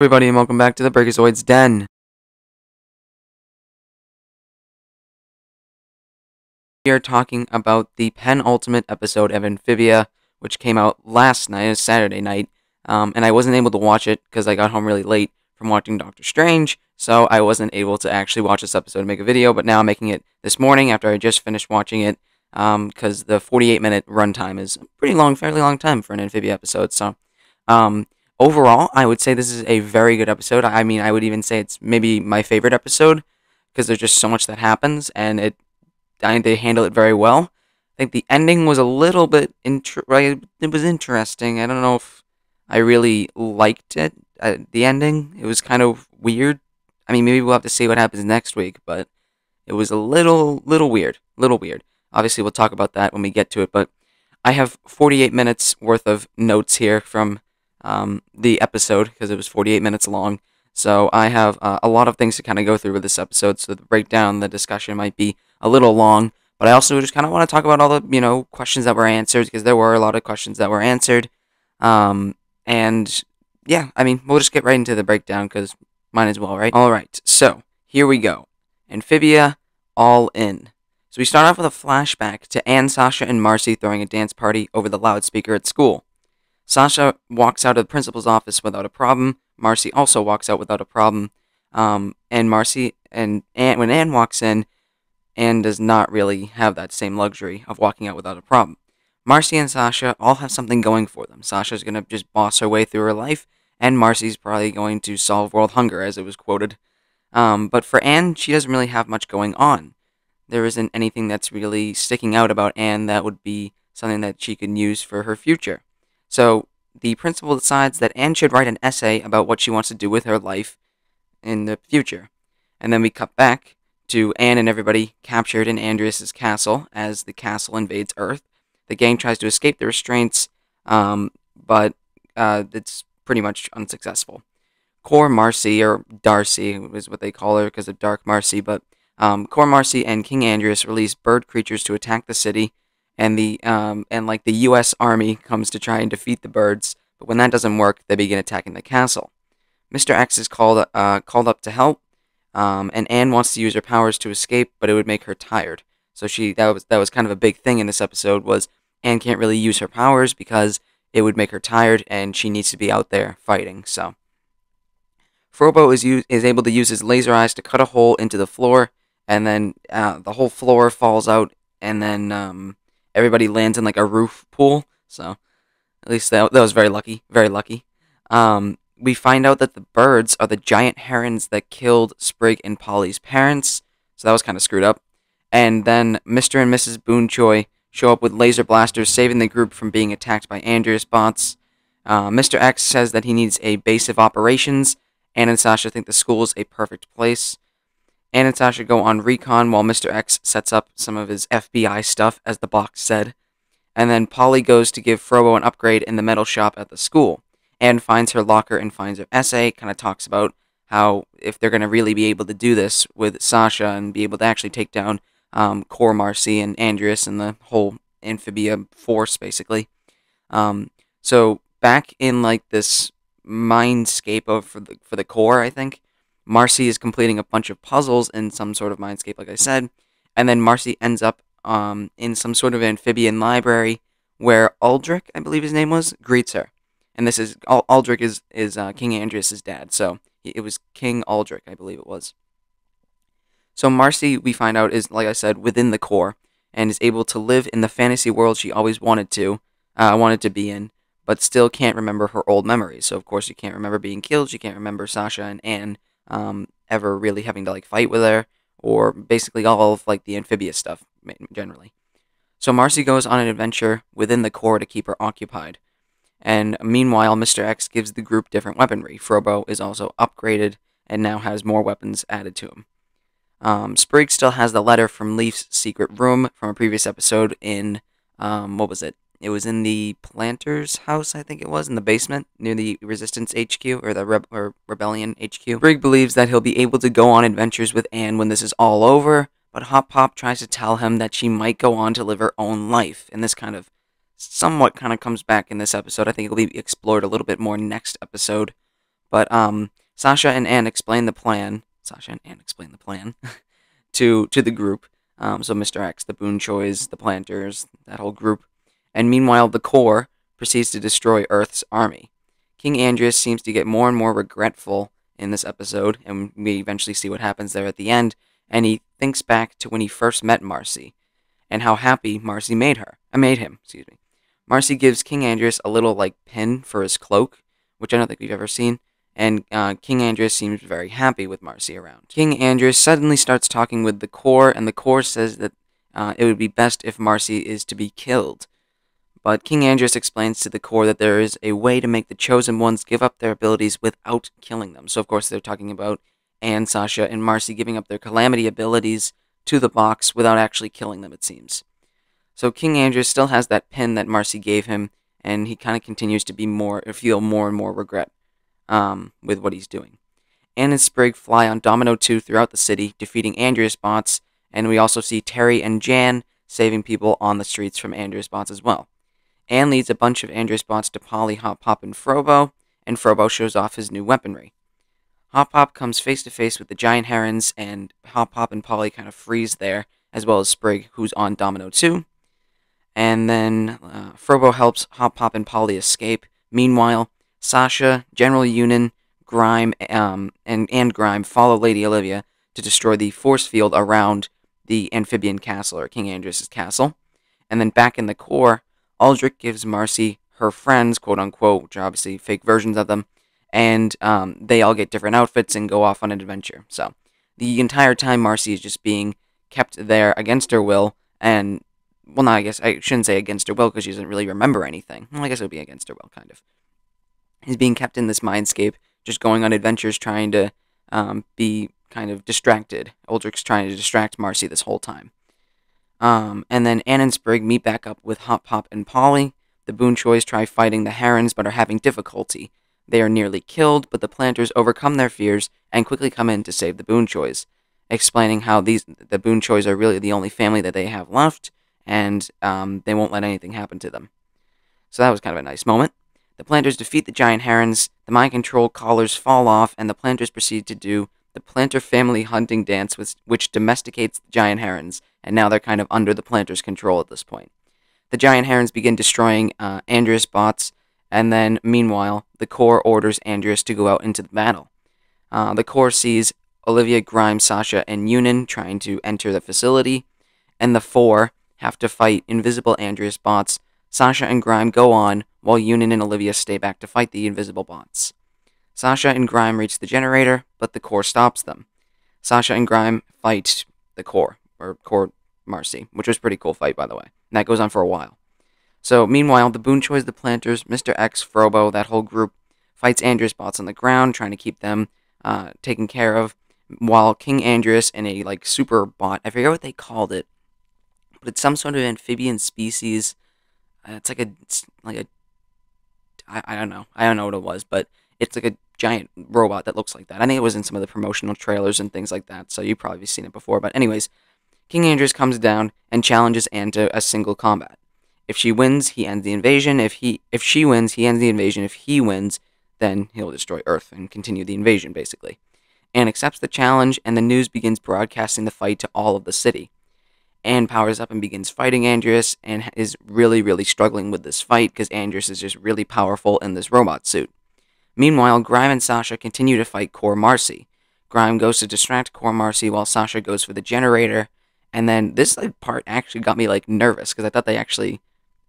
everybody, and welcome back to the Breakazoid's Den. We are talking about the penultimate episode of Amphibia, which came out last night, Saturday night, and I wasn't able to watch it because I got home really late from watching Doctor Strange, so I wasn't able to actually watch this episode and make a video, but now I'm making it this morning after I just finished watching it, because the 48-minute runtime is a pretty long, fairly long time for an Amphibia episode, so, overall, I would say this is a very good episode. I mean, I would even say it's maybe my favorite episode because there's just so much that happens, and they handle it very well. I think the ending was a little bit it was interesting. I don't know if I really liked it. The ending, it was kind of weird. I mean, maybe we'll have to see what happens next week, but it was a little weird, Obviously, we'll talk about that when we get to it, but I have 48 minutes worth of notes here from the episode, because it was 48 minutes long. So I have a lot of things to kind of go through with this episode, so the breakdown, the discussion might be a little long, but I also just kind of want to talk about all the, questions that were answered, because there were a lot of questions that were answered. And yeah, I mean, we'll just get right into the breakdown, because might as well, right? Alright, so here we go. Amphibia, all in. So we start off with a flashback to Anne, Sasha, and Marcy throwing a dance party over the loudspeaker at school. Sasha walks out of the principal's office without a problem. Marcy also walks out without a problem. And when Anne walks in, Anne does not really have that same luxury of walking out without a problem. Marcy and Sasha all have something going for them. Sasha's going to just boss her way through her life, and Marcy's probably going to solve world hunger, as it was quoted. But for Anne, she doesn't really have much going on. There isn't anything that's really sticking out about Anne that would be something that she can use for her future. So the principal decides that Anne should write an essay about what she wants to do with her life in the future. And then we cut back to Anne and everybody captured in Andreas' castle as the castle invades Earth. The gang tries to escape the restraints, but it's pretty much unsuccessful. Core Marcy, or Darcy is what they call her because of Dark Marcy, but Core Marcy and King Andreas release bird creatures to attack the city, and the U.S. Army comes to try and defeat the birds, but when that doesn't work, they begin attacking the castle. Mr. X is called up to help, and Anne wants to use her powers to escape, but it would make her tired. So that was kind of a big thing in this episode, was Anne can't really use her powers because it would make her tired, and she needs to be out there fighting. So Frobo is able to use his laser eyes to cut a hole into the floor, and then the whole floor falls out, and then everybody lands in like a roof pool. So at least that was very lucky, very lucky. We find out that the birds are the giant herons that killed Sprig and Polly's parents, so that was kind of screwed up. And then Mr. and Mrs. Boonchoy show up with laser blasters, saving the group from being attacked by Andreas bots. Mr. X says that he needs a base of operations. Anne and Sasha think the school is a perfect place. Anne and Sasha go on recon while Mr. X sets up some of his FBI stuff, as the box said. And then Polly goes to give Frobo an upgrade in the metal shop at the school. Anne finds her locker and finds her essay, kind of talks about how if they're going to really be able to do this with Sasha and be able to actually take down Core Marcy and Andreas and the whole Amphibia force, basically. So back in like this mindscape for the core, I think Marcy is completing a bunch of puzzles in some sort of mindscape, like I said, and then Marcy ends up in some sort of amphibian library where Aldrich, I believe his name was, greets her. And this is Aldrich is King Andreas' dad, so it was King Aldrich, I believe it was. So Marcy, we find out, is, like I said, within the core, and is able to live in the fantasy world she always wanted to be in, but still can't remember her old memories. So of course she can't remember being killed, she can't remember Sasha and Anne ever really having to like fight with her, or basically all of like the Amphibia stuff generally. So Marcy goes on an adventure within the core to keep her occupied. And meanwhile, Mr. X gives the group different weaponry. Frobo is also upgraded and now has more weapons added to him. Sprig still has the letter from Leaf's secret room from a previous episode in, what was it? It was in the Planter's house, I think it was, in the basement, near the Resistance HQ, or the Rebellion HQ. Sprig believes that he'll be able to go on adventures with Anne when this is all over, but Hop Pop tries to tell him that she might go on to live her own life, and this somewhat comes back in this episode. I think it'll be explored a little bit more next episode. But Sasha and Anne explain the plan. To the group. So Mr. X, the Boon Choys, the Planters, that whole group. And meanwhile, the Core proceeds to destroy Earth's army. King Andrius seems to get more and more regretful in this episode, and we eventually see what happens there at the end. And he thinks back to when he first met Marcy, and how happy Marcy made him. Excuse me. Marcy gives King Andrius a little pin for his cloak, which I don't think we've ever seen. And King Andrius seems very happy with Marcy around. King Andrius suddenly starts talking with the Core, and the Core says that it would be best if Marcy is to be killed. But King Andrius explains to the Core that there is a way to make the Chosen Ones give up their abilities without killing them. So, of course, they're talking about Anne, Sasha, and Marcy giving up their Calamity abilities to the box without actually killing them, it seems. So King Andrius still has that pin that Marcy gave him, and he kind of continues to feel more and more regret with what he's doing. Anne and Sprig fly on Domino 2 throughout the city, defeating Andrius bots, and we also see Terry and Jan saving people on the streets from Andrius bots as well. Anne leads a bunch of Andrius bots to Polly, Hop Pop, and Frobo shows off his new weaponry. Hop Pop comes face to face with the giant herons, and Hop Pop and Polly kind of freeze there, as well as Sprig, who's on Domino 2. And then Frobo helps Hop Pop and Polly escape. Meanwhile, Sasha, General Unin, Grime, and Grime follow Lady Olivia to destroy the force field around the Amphibian castle, or King Andrius' castle. And then back in the Core, Aldrich gives Marcy her friends, quote-unquote, which are obviously fake versions of them, and they all get different outfits and go off on an adventure. So the entire time, Marcy is just being kept there against her will, and, well, no, I guess I shouldn't say against her will, because she doesn't really remember anything. Well, I guess it would be against her will, kind of. He's being kept in this mindscape, just going on adventures, trying to be kind of distracted. Aldrich's trying to distract Marcy this whole time. And then Anne and Sprig meet back up with Hop Pop and Polly. The Boon Choys try fighting the herons, but are having difficulty. They are nearly killed, but the Planters overcome their fears and quickly come in to save the Boon Choys, explaining how the Boon Choys are really the only family that they have left, and they won't let anything happen to them. So that was kind of a nice moment. The Planters defeat the giant herons, the mind control collars fall off, and the Planters proceed to do the Planter family hunting dance, which domesticates the giant herons, and now they're kind of under the Planters' control at this point. The giant herons begin destroying Andrius bots, and then, meanwhile, the Core orders Andrius to go out into the battle. The Core sees Olivia, Grime, Sasha, and Unin trying to enter the facility, and the four have to fight invisible Andrius bots. Sasha and Grime go on, while Unin and Olivia stay back to fight the invisible bots. Sasha and Grime reach the generator, but the Core stops them. Sasha and Grime fight the Core, or Core Marcy, which was a pretty cool fight, by the way. And that goes on for a while. So, meanwhile, the Boon Choys, the Planters, Mr. X, Frobo, that whole group, fights Andrius bots on the ground, trying to keep them taken care of, while King Andrius and a, super bot, I forget what they called it, but it's some sort of amphibian species. It's like a I don't know. I don't know what it was, but it's like a giant robot that looks like that. I think it was in some of the promotional trailers and things like that, so you've probably seen it before. But anyways, King Andrius comes down and challenges Anne to a single combat. If she wins, he ends the invasion. If she wins, he ends the invasion. If he wins, then he'll destroy Earth and continue the invasion, basically. Anne accepts the challenge, and the news begins broadcasting the fight to all of the city. Anne powers up and begins fighting Andrius, and is really, really struggling with this fight, because Andrius is just really powerful in this robot suit. Meanwhile, Grime and Sasha continue to fight Core Marcy. Grime goes to distract Core Marcy, while Sasha goes for the generator, and then this part actually got me, nervous, because I thought they actually,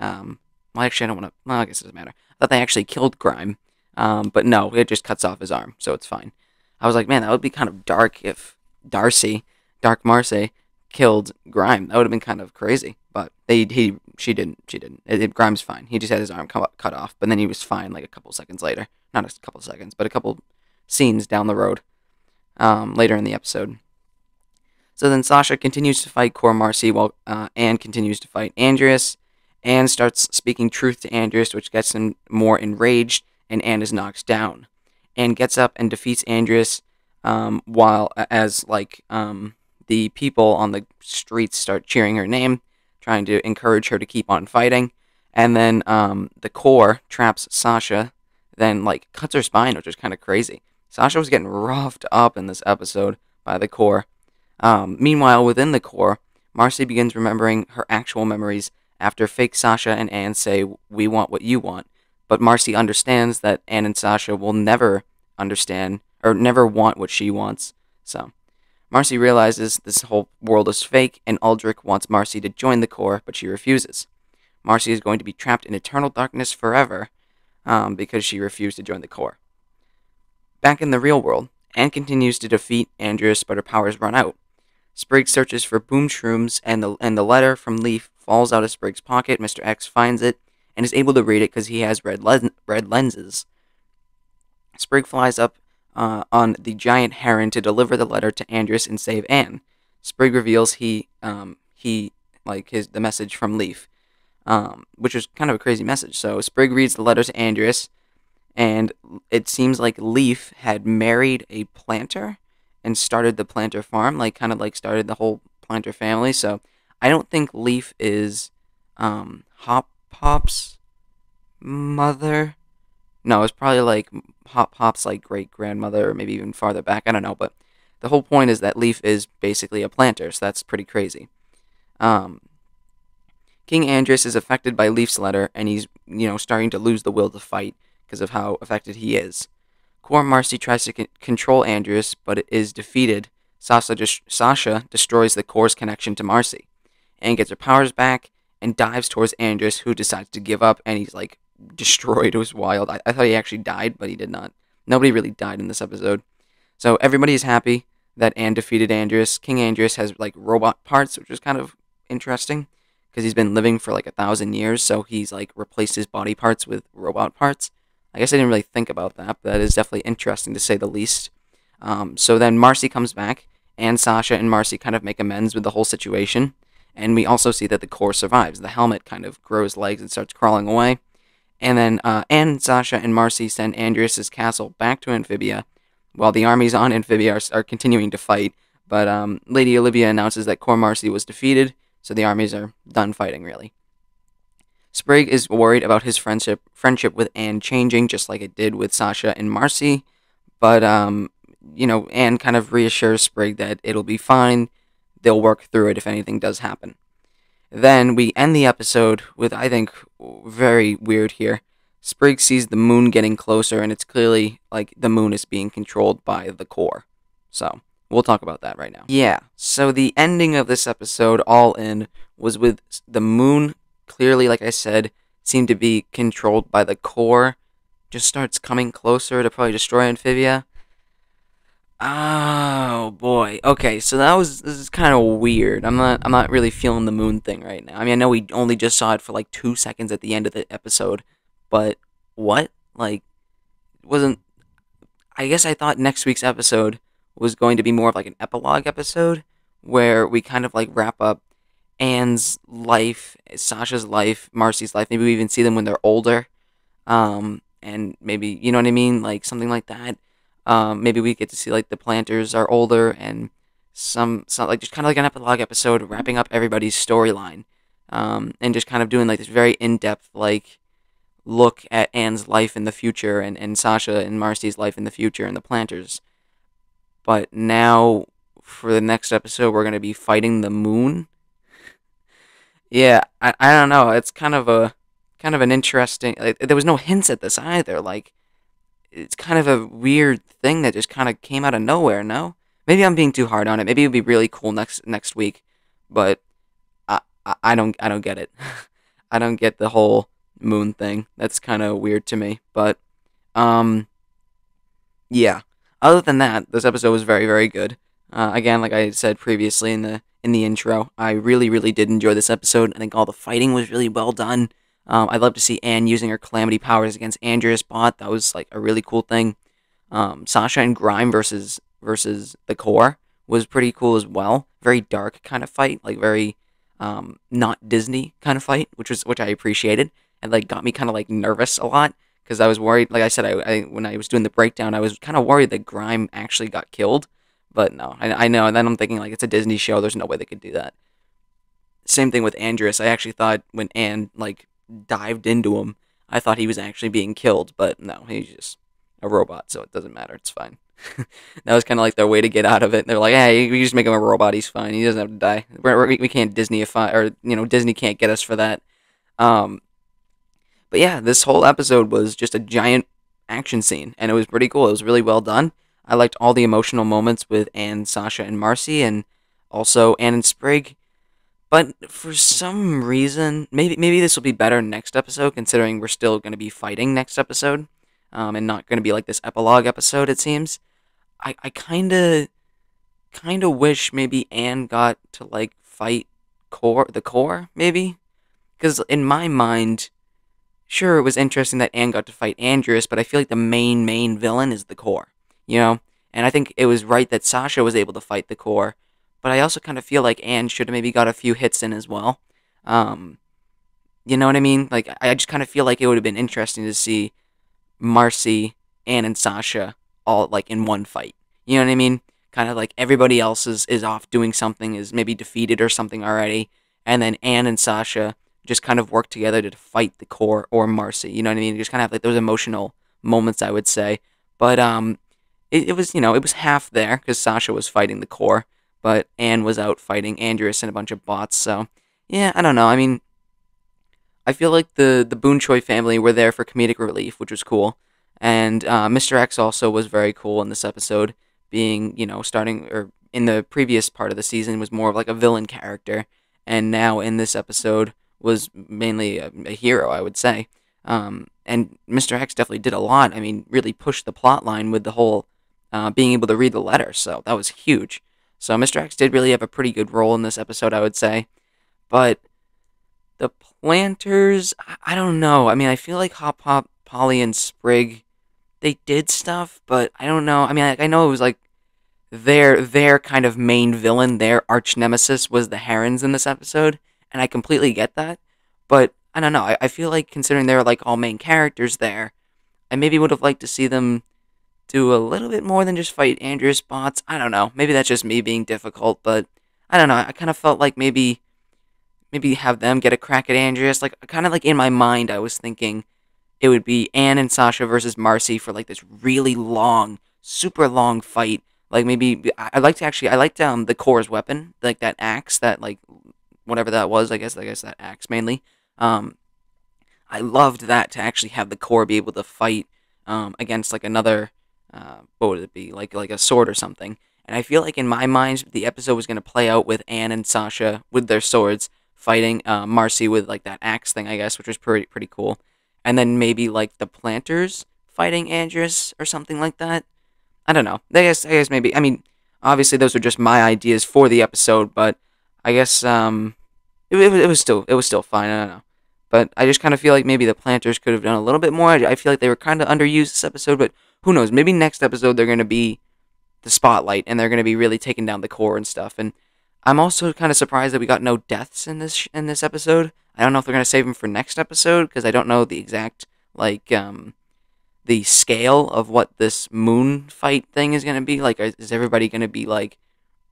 well, actually, I don't want to, well, I guess it doesn't matter. I thought they actually killed Grime, but no, it just cuts off his arm, so it's fine. I was like, man, that would be kind of dark if Dark Marcy, killed Grime. That would have been kind of crazy, but she didn't. Grime's fine. He just had his arm cut off, but then he was fine a couple seconds later. Not a couple seconds, but a couple scenes down the road, later in the episode. So then Sasha continues to fight Core Marcy, while Anne continues to fight Andrius. Anne starts speaking truth to Andrius, which gets him more enraged, and Anne is knocked down. Anne gets up and defeats Andrius, the people on the streets start cheering her name, trying to encourage her to keep on fighting. And then the Core traps Sasha, then cuts her spine, which is kind of crazy. Sasha was getting roughed up in this episode by the core. Meanwhile, within the core, Marcy begins remembering her actual memories after fake Sasha and Anne say, "We want what you want." But Marcy understands that Anne and Sasha will never understand or never want what she wants. So, Marcy realizes this whole world is fake, and Aldrich wants Marcy to join the core, but she refuses. Marcy is going to be trapped in eternal darkness forever because she refused to join the core. Back in the real world, Anne continues to defeat Andreas, but her powers run out. Sprigg searches for boom shrooms, and the letter from Leaf falls out of Sprigg's pocket. Mr. X finds it and is able to read it because he has red lenses. Sprigg flies up on the giant heron to deliver the letter to Andreas and save Anne. Sprigg reveals the message from Leaf, which is kind of a crazy message. So Sprigg reads the letter to Andreas, and it seems like Leaf had married a planter and started the planter farm, started the whole planter family. So I don't think Leaf is Hop Pop's mother. No, it's probably like Hop Pop's like great grandmother, or maybe even farther back. I don't know, but the whole point is that Leaf is basically a planter, so that's pretty crazy. King Andreas is affected by Leaf's letter, and he's starting to lose the will to fight because of how affected he is. Core Marcy tries to control Andreas, but it is defeated. Sasha destroys the core's connection to Marcy. Anne gets her powers back and dives towards Andreas, who decides to give up, and he's like destroyed. It was wild. I thought he actually died, but he did not. Nobody really died in this episode. So everybody is happy that Anne defeated Andreas. King Andreas has like robot parts, which is kind of interesting because he's been living for like 1,000 years, so he's like replaced his body parts with robot parts. I guess I didn't really think about that, but that is definitely interesting to say the least. So then Marcy comes back, and Sasha and Marcy kind of make amends with the whole situation, and we also see that the core survives. The helmet kind of grows legs and starts crawling away, and then Anne, Sasha, and Marcy send Andreas' castle back to Amphibia, while the armies on Amphibia are continuing to fight, but Lady Olivia announces that Core Marcy was defeated, so the armies are done fighting, really. Sprigg is worried about his friendship with Anne changing, just like it did with Sasha and Marcy. But, Anne kind of reassures Sprigg that it'll be fine. They'll work through it if anything does happen. Then we end the episode with, I think, very weird here. Sprigg sees the moon getting closer, and it's clearly like the moon is being controlled by the core. So, we'll talk about that right now. Yeah, so the ending of this episode, all in, was with the moon clearly, like I said, seemed to be controlled by the core. Just starts coming closer to probably destroy Amphibia. Oh boy. Okay, so this is kind of weird. I'm not really feeling the moon thing right now. I mean, I know we only just saw it for like 2 seconds at the end of the episode, but what? Like, wasn't? I guess I thought next week's episode was going to be more of like an epilogue episode where we kind of like wrap up Anne's life, Sasha's life, Marcy's life. Maybe we even see them when they're older. And maybe, you know what I mean? Like, something like that. Maybe we get to see, like, the planters are older and some like, just kind of like an epilogue episode wrapping up everybody's storyline. And just kind of doing, like, this very in-depth, like, look at Anne's life in the future and Sasha and Marcy's life in the future and the planters. But now, for the next episode, we're going to be fighting the moon. Yeah, I don't know. It's kind of an interesting. Like, there was no hints at this either. Like, it's kind of a weird thing that just kind of came out of nowhere. No, maybe I'm being too hard on it. Maybe it'd be really cool next week, but I don't get it. I don't get the whole moon thing. That's kind of weird to me. But yeah. Other than that, this episode was very, very good. Again, like I said previously in the intro, I really, really did enjoy this episode. I think all the fighting was really well done. I'd love to see Anne using her calamity powers against Andreas Bot. That was like a really cool thing. Sasha and Grime versus the core was pretty cool as well. Very dark kind of fight, like very not Disney kind of fight, which I appreciated, and like got me kind of like nervous a lot because I was worried. Like I said, I when I was doing the breakdown, I was kind of worried that Grime actually got killed. But no, I know, and then I'm thinking, like, it's a Disney show, there's no way they could do that. Same thing with Andreas. I actually thought when Anne, like, dived into him, I thought he was actually being killed, but no, he's just a robot, so it doesn't matter, it's fine. That was kind of like their way to get out of it. They're like, hey, we just make him a robot. He's fine. He doesn't have to die. We can't Disneyify, or Disney can't get us for that. Um, but yeah, this whole episode was just a giant action scene, and it was pretty cool. It was really well done. I liked all the emotional moments with Anne, Sasha, and Marcy, and also Anne and Sprig. But for some reason, maybe this will be better next episode, considering we're still going to be fighting next episode, and not going to be like this epilogue episode. It seems. I kind of wish maybe Anne got to like fight the core maybe, because in my mind, sure, it was interesting that Anne got to fight Andreas, but I feel like the main villain is the core, you know? And I think it was right that Sasha was able to fight the core, but I also kind of feel like Anne should have maybe got a few hits in as well. Um, you know what I mean? Like, I just kind of feel like it would have been interesting to see Marcy, Anne, and Sasha all like in one fight. You know what I mean? Kind of like everybody else is off doing something, is maybe defeated or something already, and then Anne and Sasha just kind of work together to fight the core or Marcy. You know what I mean? Just kind of have like those emotional moments, I would say. But it was it was half there because Sasha was fighting the core, but Anne was out fighting Andreas and a bunch of bots. So yeah, I don't know. I mean, I feel like the Boon Choi family were there for comedic relief, which was cool. And Mr. X also was very cool in this episode, being, starting, or in the previous part of the season was more of like a villain character, and now in this episode was mainly a hero, I would say. And Mr. X definitely did a lot. I mean, really pushed the plot line with the whole being able to read the letter, so that was huge. So Mr. X did really have a pretty good role in this episode, I would say. But the planters, I don't know. I mean, I feel like Hop Pop, Polly, and Sprig, they did stuff, but I don't know. I mean, I know it was like their kind of main villain, their arch nemesis was the Herons in this episode, and I completely get that. But I don't know. I feel like considering they're like all main characters there, I maybe would have liked to see them do a little bit more than just fight Andrea's bots. I don't know. Maybe that's just me being difficult, but I don't know. I kind of felt like maybe have them get a crack at Andreas. Like, kind of like in my mind, I was thinking it would be Anne and Sasha versus Marcy for like this really long, super long fight. Like maybe I liked the core's weapon, like that axe, that like whatever that was. I guess that axe mainly. Um, I loved that, to actually have the core be able to fight against like another what would it be, like a sword or something. And I feel like in my mind the episode was going to play out with Anne and Sasha with their swords fighting Marcy with like that axe thing, I guess, which was pretty cool. And then maybe like the planters fighting Andreas or something like that. I don't know. I guess maybe. I mean, obviously those are just my ideas for the episode, but I guess it was still fine. I don't know. But I just kind of feel like maybe the planters could have done a little bit more. I feel like they were kind of underused this episode, but who knows? Maybe next episode they're going to be the spotlight, and they're going to be really taking down the core and stuff. And I'm also kind of surprised that we got no deaths in this episode. I don't know if they're going to save them for next episode, because I don't know the exact like the scale of what this moon fight thing is going to be. Like, is everybody going to be like,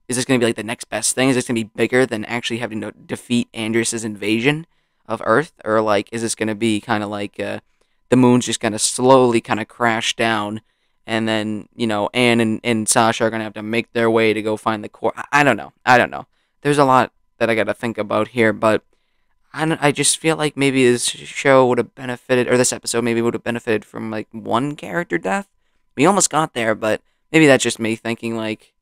is this going to be like the next best thing? Is this going to be bigger than actually having to defeat Andreas's invasion of Earth? Or like, is this going to be kind of like the moon's just going to slowly kind of crash down, and then, Anne and Sasha are going to have to make their way to go find the core? I don't know. I don't know. There's a lot that I got to think about here, but I just feel like maybe this show would have benefited, or this episode maybe would have benefited from like one character death. We almost got there, but maybe that's just me thinking, like,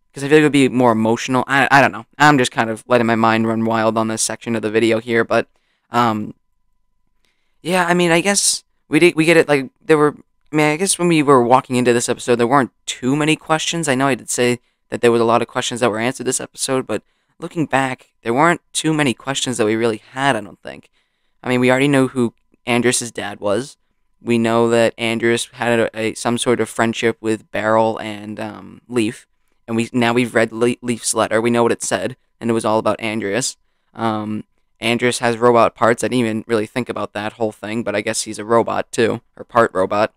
because I feel like it would be more emotional. I don't know. I'm just kind of letting my mind run wild on this section of the video here, but um, yeah. I mean, I guess we get it. Like, there were. I mean, I guess when we were walking into this episode, there weren't too many questions. I know I did say that there was a lot of questions that were answered this episode, but looking back, there weren't too many questions that we really had, I don't think. I mean, we already know who Andreas' dad was. We know that Andreas had some sort of friendship with Beryl and Leaf, and we've read Leaf's letter. We know what it said, and it was all about Andreas. Andreas has robot parts. I didn't even really think about that whole thing, but I guess he's a robot too, or part robot.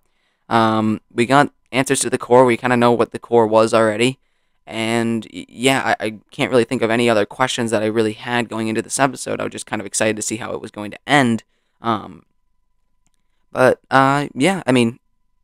We got answers to the core. We kind of know what the core was already. And yeah, I can't really think of any other questions that I really had going into this episode. I was just kind of excited to see how it was going to end. But yeah, I mean,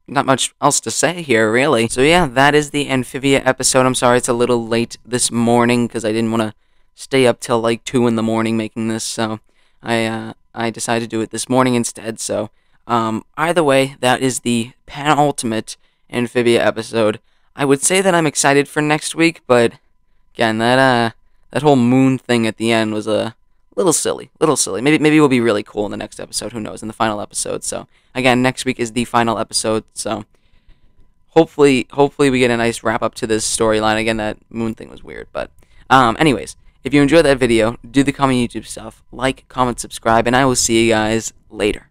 not much else to say here, really. So yeah, that is the Amphibia episode. I'm sorry it's a little late this morning because I didn't want to stay up till like 2 in the morning making this, so I decided to do it this morning instead. So either way, that is the penultimate Amphibia episode. I would say that I'm excited for next week, but again, that whole moon thing at the end was a little silly, little silly. Maybe it will be really cool in the next episode. Who knows? In the final episode. So again, next week is the final episode. So hopefully we get a nice wrap up to this storyline. Again, that moon thing was weird, but anyways, if you enjoyed that video, do the common YouTube stuff, like, comment, subscribe, and I will see you guys later.